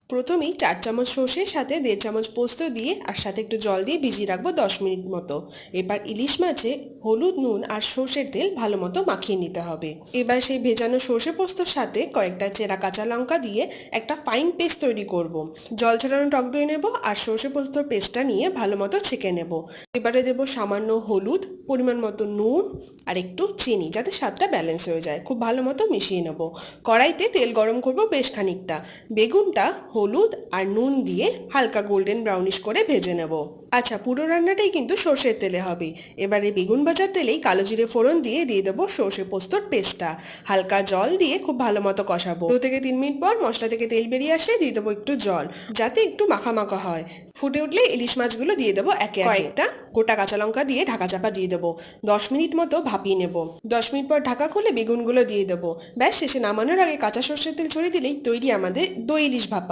প্রথমেই 4 চামচ সর্ষের সাথে 1.5 চামচ পোস্ত দিয়ে আর সাথে একটু জল দিয়ে ভিজিয়ে রাখবো 10 মিনিট মতো। এবার ইলিশ মাছে হলুদ, নুন আর সর্ষের তেল ভালো মতো মাখিয়ে নিতে হবে। এবার সেই ভেজানো সর্ষে পোস্তর সাথে কয়েকটা চেরা কাঁচা লঙ্কা দিয়ে একটা ফাইন পেস্ট তৈরি করব। জল ছড়ানো টক দই নেব আর সর্ষে পোস্তর পেস্টটা নিয়ে ভালো মতো ছেঁকে নেব। এবারে দেবো সামান্য হলুদ, পরিমাণ মতো নুন আর একটু চিনি, যাতে স্বাদটা ব্যালেন্স হয়ে যায়। খুব ভালো মতো মিশিয়ে নেব। কড়াইতে তেল গরম করব বেশ খানিকটা। বেগুনটা হলুদ আর নুন দিয়ে হালকা গোল্ডেন ব্রাউনিশ করে ভেজে নেব। আচ্ছা, পুরো রান্নাটাই কিন্তু সর্ষের তেলে হবে। এবারে বেগুন ভাজার তেলেই কালো জিরে ফোড়ন দিয়ে দেবো সর্ষে পোস্তর পেস্টটা। হালকা জল দিয়ে খুব ভালো মতো কষাবো। 2 থেকে 3 মিনিট পর মশলা থেকে তেল বেরিয়ে আসলে দিয়ে দেবো একটু জল, যাতে একটু মাখা মাখা হয়। ফুটে উঠলে ইলিশ মাছগুলো দিয়ে দেবো একে একে। কয়েকটা গোটা কাঁচা লঙ্কা দিয়ে ঢাকা চাপা দিয়ে দেবো। 10 মিনিট মতো ভাপিয়ে নেব। 10 মিনিট পর ঢাকা খুলে বেগুনগুলো দিয়ে দেবো। ব্যাস, শেষে নামানোর আগে কাঁচা সর্ষের তেল ছড়িয়ে দিলেই তৈরি আমাদের দই ইলিশ ভাপা।